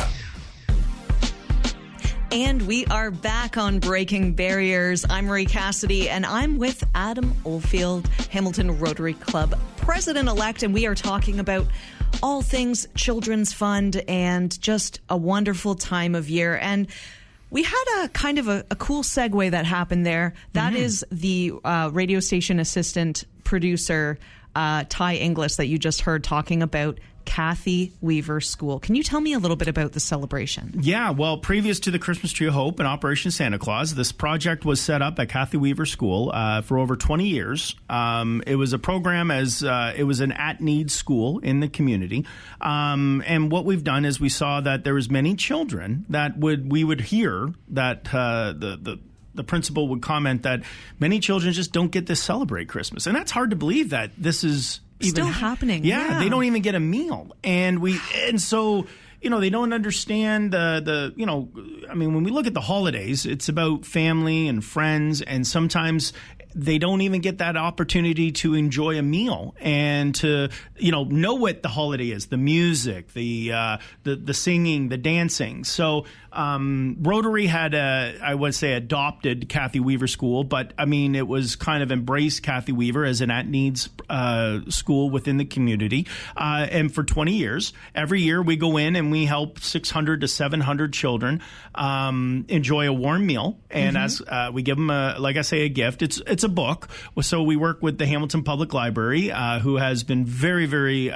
And we are back on Breaking Barriers. I'm Marie Cassidy, and I'm with Adam Oldfield, Hamilton Rotary Club President-elect, and we are talking about all things Children's Fund and just a wonderful time of year. And we had a kind of a cool segue that happened there. That is the radio station assistant producer Ty Inglis that you just heard talking about Kathy Weaver School. Can you tell me a little bit about the celebration? Yeah, well, previous to the Christmas Tree of Hope and Operation Santa Claus, this project was set up at Kathy Weaver School for over 20 years. It was a program it was an at-need school in the community. And what we've done is we saw that there was many children that we would hear that the principal would comment that many children just don't get to celebrate Christmas. And that's hard to believe that this is still happening. Yeah, they don't even get a meal. And so, they don't understand when we look at the holidays, it's about family and friends, and sometimes they don't even get that opportunity to enjoy a meal and to, know what the holiday is, the music, the singing, the dancing. So Rotary had adopted Kathy Weaver School, but it was kind of embraced Kathy Weaver as an at-needs school within the community. And for 20 years, every year we go in and we help 600 to 700 children enjoy a warm meal. And as we give them a gift, it's a book. So we work with the Hamilton Public Library, who has been very, very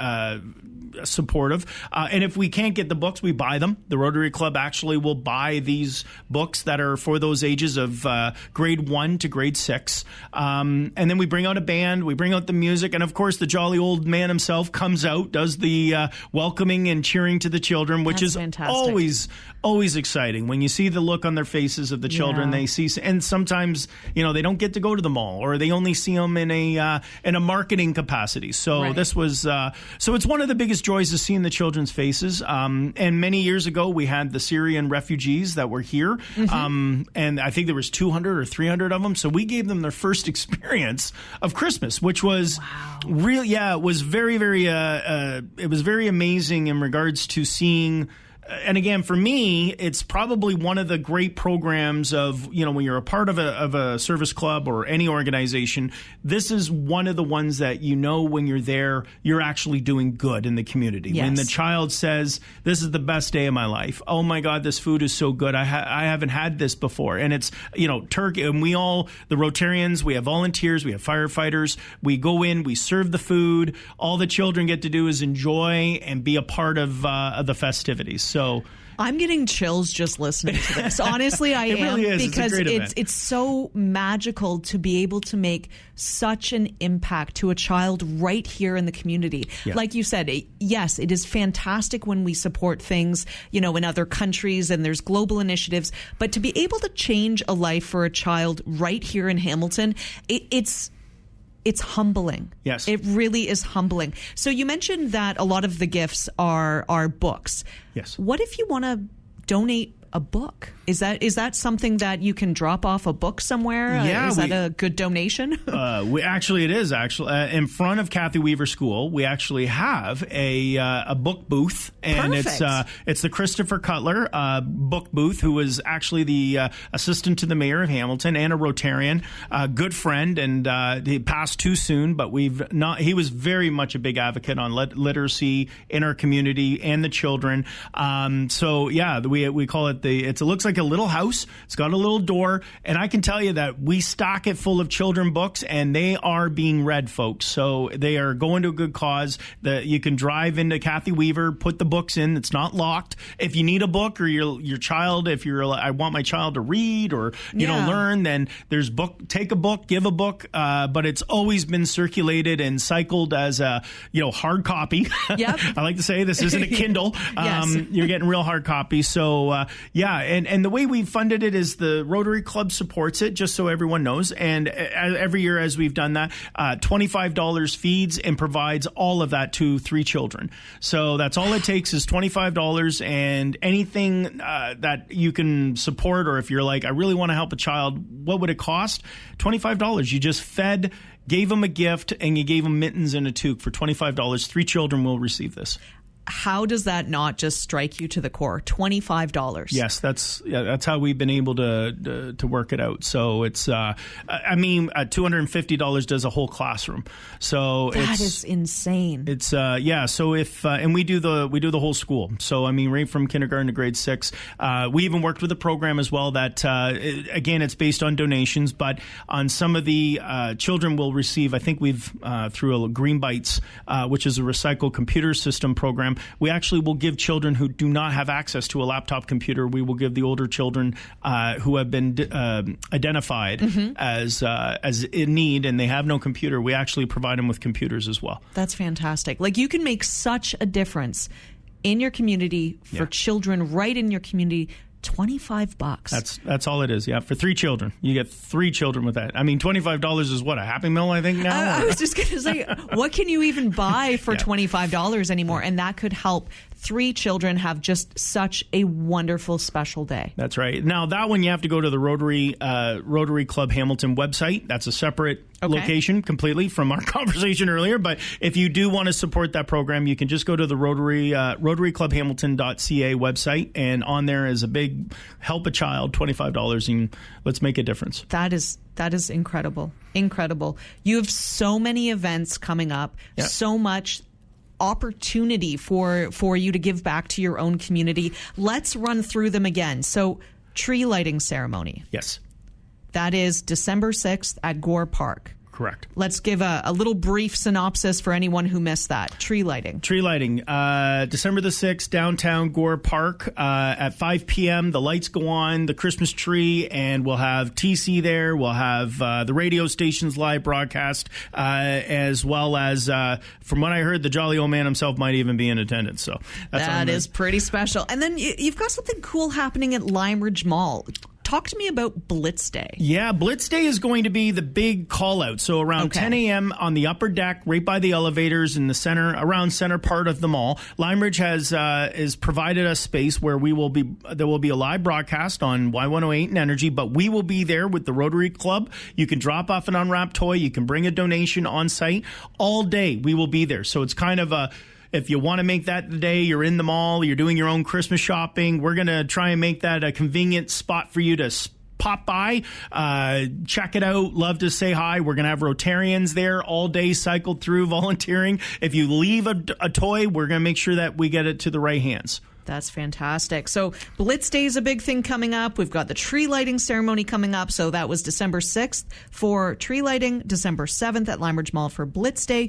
supportive. And if we can't get the books, we buy them. The Rotary Club actually will buy these books that are for those ages of grade 1 to grade 6. And then we bring out a band, we bring out the music, and of course the jolly old man himself comes out, does the welcoming and cheering to the children, which is fantastic. Always exciting. When you see the look on their faces of the children, they see, and sometimes, they don't get to go to the mall, or they only see them in a marketing capacity. So this was, so it's one of the biggest joys is seeing the children's faces. And many years ago, we had the Syrian refugees that were here. And I think there was 200 or 300 of them. So we gave them their first experience of Christmas, which was it was very, very, it was very amazing in regards to seeing. And again, for me, it's probably one of the great programs of, when you're a part of a service club or any organization, this is one of the ones that, when you're there, you're actually doing good in the community. Yes. When the child says, this is the best day of my life. Oh my God, this food is so good. I haven't had this before. And it's, turkey. And we all, the Rotarians, we have volunteers, we have firefighters. We go in, we serve the food. All the children get to do is enjoy and be a part of the festivities. So I'm getting chills just listening to this. Honestly, I am. Really is. Because it's so magical to be able to make such an impact to a child right here in the community. Yeah. Like you said, yes, it is fantastic when we support things, in other countries and there's global initiatives, but to be able to change a life for a child right here in Hamilton, it's humbling. Yes. It really is humbling. So you mentioned that a lot of the gifts are books. Yes. What if you want to donate a book? Is that something that you can drop off a book somewhere? Yeah, is that a good donation? It is in front of Kathy Weaver School. We actually have a book booth, and it's the Christopher Cutler book booth, who was actually the assistant to the mayor of Hamilton and a Rotarian, good friend, and he passed too soon. But he was very much a big advocate on literacy in our community and the children. We call it it looks like a little house. It's got a little door, and I can tell you that we stock it full of children books, and they are being read, folks. So they are going to a good cause. You can drive into Kathy Weaver, put the books in. It's not locked. If you need a book, or your child, I want my child to read or learn, then there's book. Take a book, give a book. But it's always been circulated and cycled as a hard copy. Yep. I like to say this isn't a Kindle. Yes. You're getting real hard copies. So and the way we funded it is the Rotary Club supports it, just so everyone knows. And every year as we've done that, $25 feeds and provides all of that to 3 children. So that's all it takes is $25, and anything that you can support, or if you're like, I really want to help a child, what would it cost? $25. You just gave them a gift, and you gave them mittens and a toque for $25. 3 children will receive this. how does that not just strike you to the core? $25. Yes, that's how we've been able to work it out. So it's $250 does a whole classroom. So that is insane. It's So if and we do the whole school. So I mean, right from kindergarten to grade 6. We even worked with a program as well that again, it's based on donations, but on some of the children will receive. I think we've through a Green Bites, which is a recycled computer system program. We actually will give children who do not have access to a laptop computer. We will give the older children who have been identified as in need and they have no computer. We actually provide them with computers as well. That's fantastic. Like, you can make such a difference in your community for children right in your community. $25. That's all it is. Yeah, for 3 children, you get 3 children with that. I mean, $25 is what, a Happy Meal, I think now. I was just going to say, what can you even buy for $25 anymore? And that could help 3 children have just such a wonderful special day. That's right. Now that one you have to go to the Rotary Club Hamilton website. That's a separate location completely from our conversation earlier. But if you do want to support that program, you can just go to the RotaryClubHamilton.ca website, and on there is a big help a child, $25, and let's make a difference. That is incredible. Incredible. You have so many events coming up, so much opportunity for you to give back to your own community. Let's run through them again. So, tree lighting ceremony. Yes. That is December 6th at Gore Park. Correct. Let's give a little brief synopsis for anyone who missed that. Tree lighting. Tree lighting. December the 6th, downtown Gore Park at 5 p.m. The lights go on, the Christmas tree, and we'll have TC there. We'll have the radio station's live broadcast, as well as, from what I heard, the jolly old man himself might even be in attendance. So that is pretty special. And then you've got something cool happening at Lime Ridge Mall. Talk to me about Blitz Day. Yeah, Blitz Day is going to be the big call out. So around 10 a.m. on the upper deck, right by the elevators in the center part of the mall, Lime Ridge has provided us space where there will be a live broadcast on Y108 and Energy, but we will be there with the Rotary Club. You can drop off an unwrapped toy. You can bring a donation on site. All day we will be there. So it's kind of if you want to make that the day, you're in the mall, you're doing your own Christmas shopping, we're going to try and make that a convenient spot for you to pop by, check it out, love to say hi. We're going to have Rotarians there all day, cycled through, volunteering. If you leave a toy, we're going to make sure that we get it to the right hands. That's fantastic. So Blitz Day is a big thing coming up. We've got the tree lighting ceremony coming up. So that was December 6th for tree lighting, December 7th at Lime Ridge Mall for Blitz Day.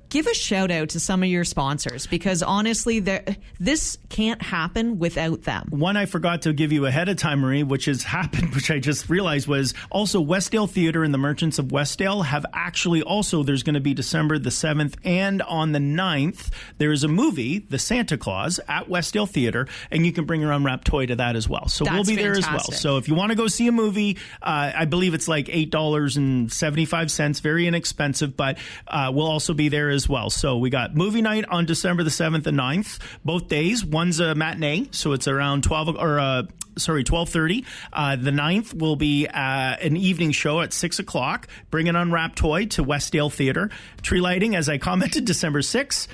Give a shout out to some of your sponsors, because honestly, this can't happen without them. One I forgot to give you ahead of time, Marie, which has happened, which I just realized, was also Westdale Theatre and the Merchants of Westdale have actually also, there's going to be December the 7th and on the 9th, there is a movie, The Santa Claus, at Westdale Theatre, and you can bring your unwrapped toy to that as well. So we'll be there as well. So if you want to go see a movie, I believe it's like $8.75, very inexpensive, but we'll also be there as well. So we got movie night on December the 7th and 9th, both days. One's a matinee, so it's around 12:30. The 9th will be an evening show at 6 o'clock. Bring an unwrapped toy to Westdale Theatre. Tree lighting, as I commented, December 6th.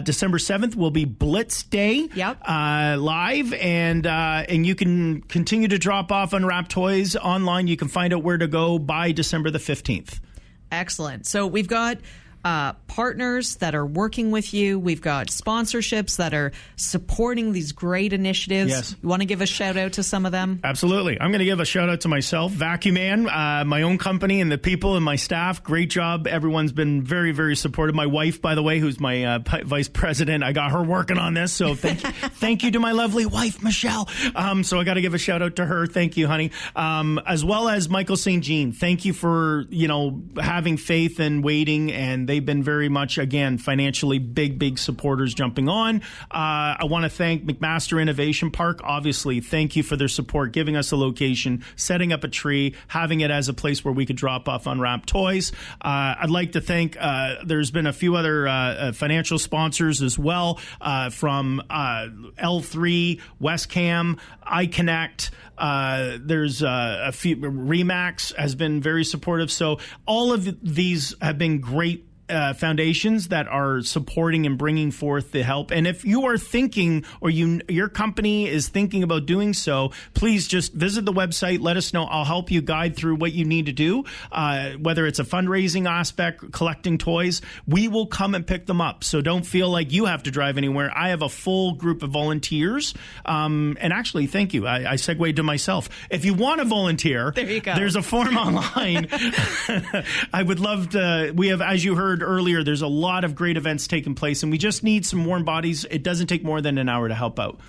December 7th will be Blitz Day live, and you can continue to drop off unwrapped toys online. You can find out where to go by December the 15th. Excellent. So we've got partners that are working with you. We've got sponsorships that are supporting these great initiatives. Yes. You want to give a shout out to some of them? Absolutely. I'm going to give a shout out to myself, Vacuum Man, my own company, and the people and my staff. Great job. Everyone's been very, very supportive. My wife, by the way, who's my vice president, I got her working on this. So thank you to my lovely wife, Michelle. So I got to give a shout out to her. Thank you, honey. As well as Michael St. Jean. Thank you for, having faith and waiting, and they've been very much, again, financially big supporters jumping on. I want to thank McMaster Innovation Park. Obviously, thank you for their support, giving us a location, setting up a tree, having it as a place where we could drop off unwrapped toys. I'd like to thank, there's been a few other financial sponsors as well, from L3, Westcam, iConnect. There's a few, Remax has been very supportive. So all of these have been great foundations that are supporting and bringing forth the help. And if you are thinking, or your company is thinking about doing so, please just visit the website. Let us know. I'll help you guide through what you need to do, whether it's a fundraising aspect, collecting toys. We will come and pick them up. So don't feel like you have to drive anywhere. I have a full group of volunteers. And actually, thank you. I segued to myself. If you want to volunteer, there you go. There's a form online. I would love to. We have, as you heard earlier, there's a lot of great events taking place, and we just need some warm bodies. It doesn't take more than an hour to help out.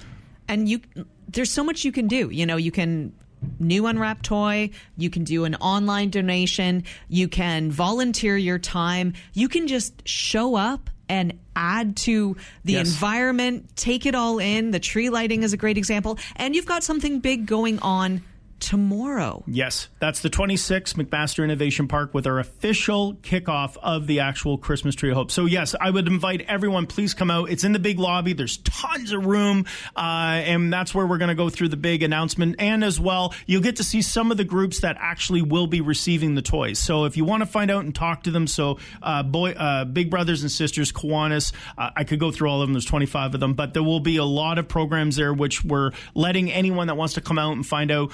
And there's so much you can do. You can new unwrapped toy, you can do an online donation, you can volunteer your time, you can just show up and add to the environment, take it all in. The tree lighting is a great example. And you've got something big going on tomorrow. Yes, that's the 26th McMaster Innovation Park with our official kickoff of the actual Christmas Tree of Hope. So yes, I would invite everyone, please come out. It's in the big lobby. There's tons of room, and that's where we're going to go through the big announcement. And as well, you'll get to see some of the groups that actually will be receiving the toys. So if you want to find out and talk to them, so Big Brothers and Sisters, Kiwanis, I could go through all of them. There's 25 of them, but there will be a lot of programs there, which we're letting anyone that wants to come out and find out,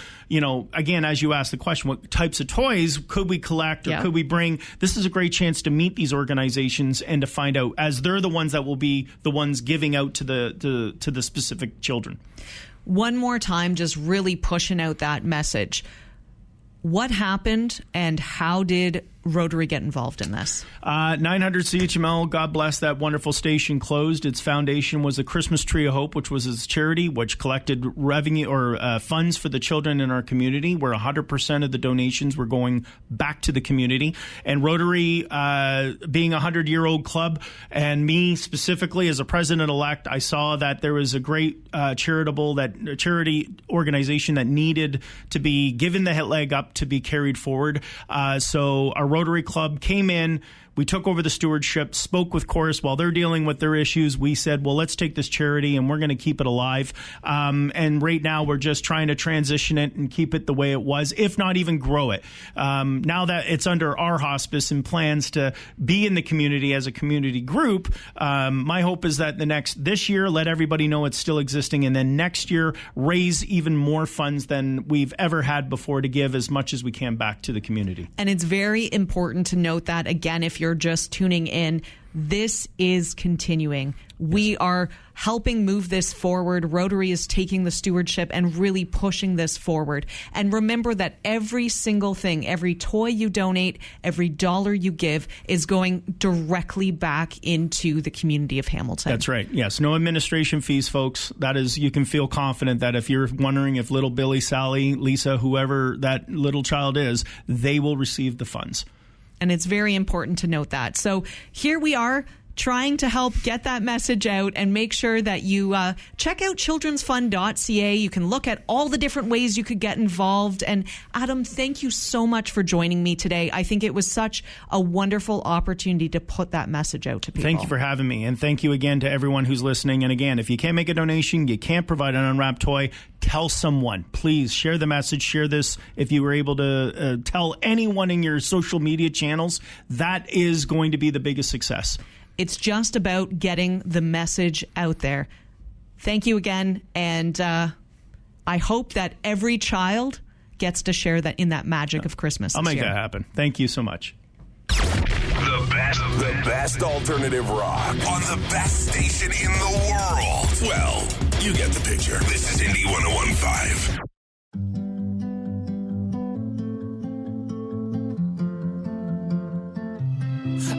again, as you asked the question, what types of toys could we collect or could we bring? This is a great chance to meet these organizations and to find out, as they're the ones that will be the ones giving out to the specific children. One more time, just really pushing out that message. What happened and how did Rotary get involved in this? 900 CHML, God bless that wonderful station, closed. Its foundation was the Christmas Tree of Hope, which was its charity, which collected revenue or funds for the children in our community, where 100% of the donations were going back to the community. And Rotary, being a 100-year-old club, and me specifically as a president-elect, I saw that there was a great charity organization that needed to be given the leg up to be carried forward. So our Rotary Club came in. We took over the stewardship, spoke with Chorus while they're dealing with their issues. We said, well, let's take this charity and we're going to keep it alive. And right now we're just trying to transition it and keep it the way it was, if not even grow it. Now that it's under our hospice and plans to be in the community as a community group, my hope is that this year, let everybody know it's still existing. And then next year, raise even more funds than we've ever had before to give as much as we can back to the community. And it's very important to note that, again, if you're just tuning in, this is continuing. We are helping move this forward. Rotary is taking the stewardship and really pushing this forward. And remember that every single thing, every toy you donate, every dollar you give is going directly back into the community of Hamilton. That's right. Yes. No administration fees, folks. That is, you can feel confident that if you're wondering if little Billy, Sally, Lisa, whoever that little child is, they will receive the funds. And it's very important to note that. So here we are trying to help get that message out and make sure that you check out childrensfund.ca. You can look at all the different ways you could get involved. And Adam, thank you so much for joining me today. I think it was such a wonderful opportunity to put that message out to people. Thank you for having me. And thank you again to everyone who's listening. And again, if you can't make a donation, you can't provide an unwrapped toy, tell someone. Please share the message. Share this. If you were able to tell anyone in your social media channels, that is going to be the biggest success. It's just about getting the message out there. Thank you again. And I hope that every child gets to share that in that magic of Christmas. I'll make that happen. Thank you so much. The best alternative rock on the best station in the world. Well, you get the picture. This is Indie 101.5.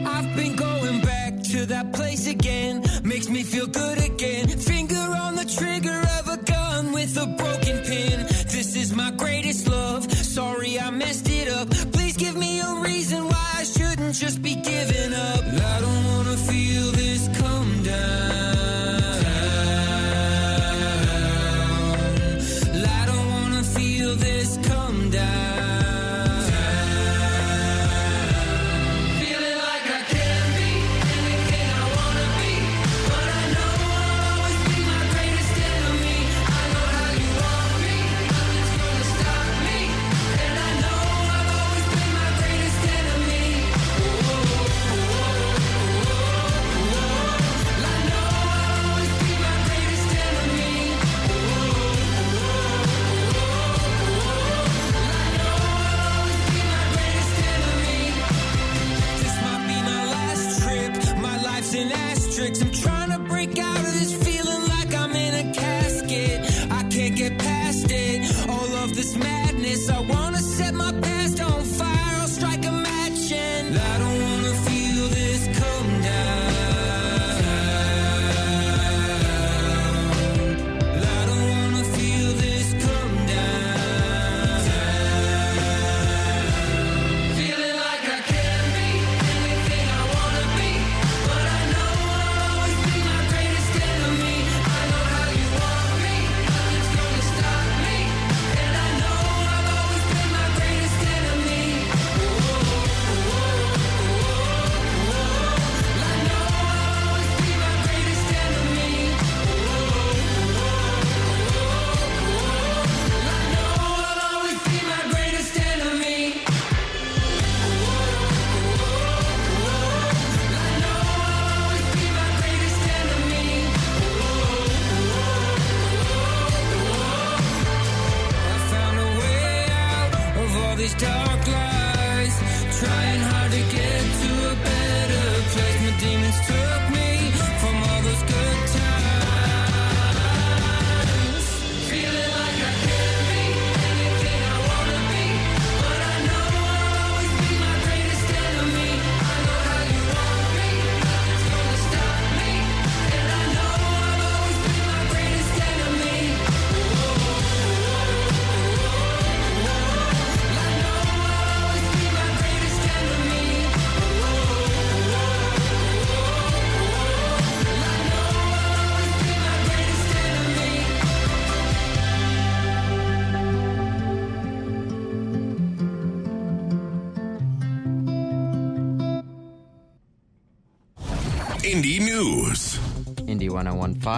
I've been going back to that place again. Makes me feel good again. Finger on the trigger of a gun with a broken pin. This is my greatest love. Sorry I messed it up. Please give me a reason why I shouldn't just be giving up. I don't wanna feel this come down. I don't wanna feel this come down. Feeling like I can be anything I wanna be, but I know 1015.